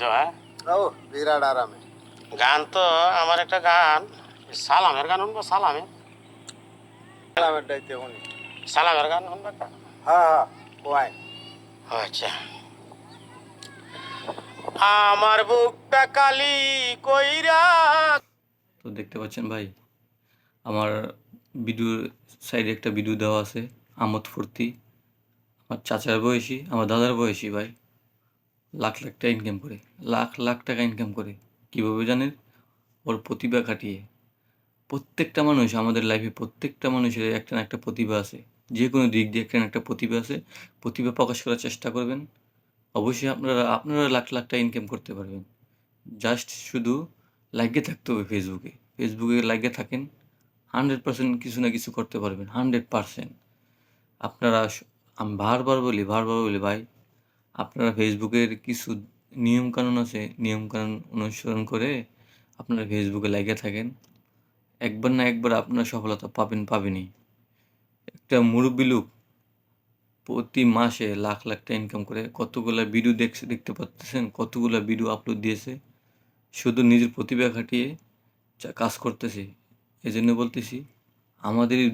আছো? হ্যাঁ, ও বিরাট আরামে। গান তো আমার একটা গান, সালামের গান শুনবো। আরামের ডাইতে উনি। সালামের গান শুনবো একটা। হ্যাঁ হ্যাঁ ওয়াই। আচ্ছা। আমার বুকটা কালি কইরা। তো দেখতে পাচ্ছেন ভাই, আমার ভিডিওর সাইডে একটা ভিডিও দেওয়া আছে, আমোদ ফুর্তি। আমার চাচার বয়সী, আমার দাদার বয়সী ভাই লাখ লাখ টাকা ইনকাম করে, লাখ লাখ টাকা ইনকাম করে। কীভাবে জানেন? ওর প্রতিভা খাটিয়ে। প্রত্যেকটা মানুষ আমাদের লাইফে, প্রত্যেকটা মানুষের একটা না একটা প্রতিভা আছে। যে কোনো দিক দিয়ে একটা না একটা প্রতিভা আছে। প্রতিভা প্রকাশ করার চেষ্টা করবেন, অবশ্যই আপনারা লাখ লাখ টাকা ইনকাম করতে পারবেন। জাস্ট শুধু লাগিয়ে থাকতে হবে ফেসবুকে লাগিয়ে থাকেন, 100% কিছু না কিছু করতে পারবেন, 100%। আপনারা আমি বারবার বলি ভাই, আপনারা ফেসবুকের কিছু নিয়মকানুন আছে, নিয়মকানুন অনুসরণ করে আপনারা ফেসবুকে লাগিয়ে থাকেন। একবার না একবার আপনারা সফলতা পাবেনই। একটা মুরব্বি লোক প্রতি মাসে লাখ লাখ টাকা ইনকাম করে, কতগুলা ভিডিও দেখতে পাচ্ছেন, কতগুলা ভিডিও আপলোড দিয়েছে, শুধু নিজের প্রতিভা খাটিয়ে কাজ করতেছে। এজন্য বলতেছি, আমাদের এই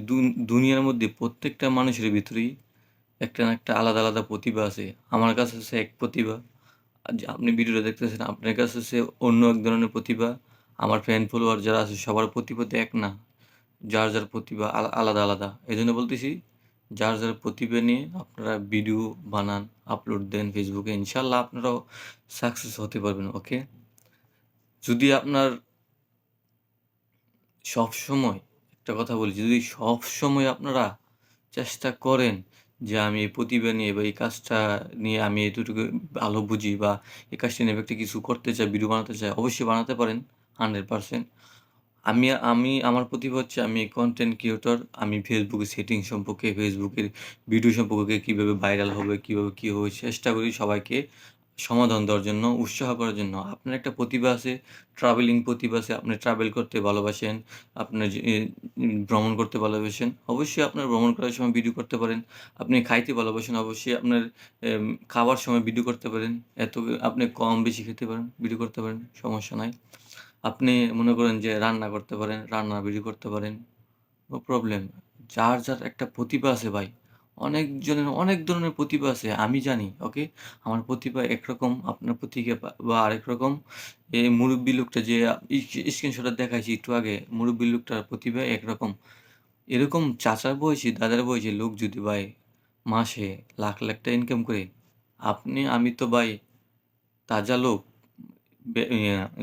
দুনিয়ার মধ্যে প্রত্যেকটা মানুষের ভিতরেই একটা না একটা আলাদা আলাদা প্রতিভা আছে। আমার কাছে আছে এক প্রতিভা, আর যে আপনি ভিডিওটা দেখতেছেন আপনার কাছে আছে অন্য এক ধরনের প্রতিভা। আমার ফ্যান ফলোয়ার যারা আছে সবার প্রতিভা তো এক না, যার যার প্রতিভা আলাদা আলাদা। এই জন্য বলতেছি, যার যার প্রতিভা নিয়ে আপনারা ভিডিও বানান, আপলোড দেন ফেসবুকে, ইনশাল্লাহ আপনারাও সাকসেস হতে পারবেন। ওকে, যদি আপনার সবসময়, একটা কথা বলি, যদি সবসময় আপনারা চেষ্টা করেন যে আমি এই প্রতিভা নিয়ে বা এই কাজটা নিয়ে আমি এতটুকু ভালো বুঝি বা এই কাজটা নিয়ে একটা কিছু করতে চাই, ভিডিও বানাতে চাই, অবশ্যই বানাতে পারেন 100%। আমি আমার প্রতিভা হচ্ছে আমি কন্টেন্ট ক্রিয়েটর। আমি ফেসবুকের সেটিং সম্পর্কে, ফেসবুকের ভিডিও সম্পর্কে কীভাবে ভাইরাল হবে, কীভাবে কী হবে চেষ্টা করি সবাইকে সমাধান দেওয়ার জন্য, উৎসাহ করার জন্য। আপনার একটা প্রতিভা আছে, ট্রাভেলিং প্রতিভা আছে, আপনি ট্রাভেল করতে ভালোবাসেন, আপনার ভ্রমণ করতে ভালোবাসেন, অবশ্যই আপনার ভ্রমণ করার সময় ভিডিও করতে পারেন। আপনি খাইতে ভালোবাসেন, অবশ্যই আপনার খাওয়ার সময় ভিডিও করতে পারেন। আপনি কম বেশি খেতে পারেন, ভিডিও করতে পারেন, সমস্যা নাই। আপনি মনে করেন যে রান্না করতে পারেন, রান্নার ভিডিও করতে পারেন, নো প্রবলেম। যার যার একটা প্রতিভা আছে ভাই, অনেকজনের অনেক ধরনের প্রতিভা আছে, আমি জানি। ওকে, আমার প্রতিভা একরকম, আপনার প্রতিভা বা আরেক রকম। এই মুরব্বি লোকটা যে স্ক্রিনশটটা দেখাইছি একটু আগে, মুরব্বি লোকটার প্রতিভা একরকম। এরকম চাচার বয়সী, দাদার বয়সী লোক যদি ভাই মাসে লাখ লাখ টাকা ইনকাম করে, আমি তো ভাই তাজা লোক,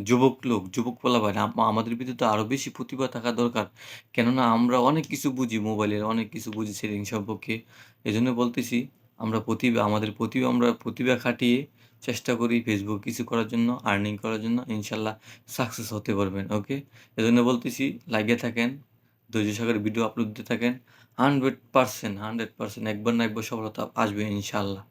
যুবক পোলাপান, আমাদের ভিতরে তো আরো বেশি প্রতিভা থাকা দরকার। কেননা আমরা অনেক কিছু বুঝি, মোবাইলের অনেক কিছু বুঝি সেটিং সম্পর্কে। এজন্য বলতেছি, আমাদের আমরা প্রতিভা খাটিয়ে চেষ্টা করি ফেসবুক কিছু করার জন্য, আর্নিং করার জন্য, ইনশাল্লাহ সাকসেস হতে পারবেন। ওকে, এজন্য বলতেছি লাগিয়ে থাকেন, ধৈর্য সহকারে ভিডিও আপলোড দিতে থাকেন। 100% একবার না একবার সফলতা আসবে ইনশাল্লাহ।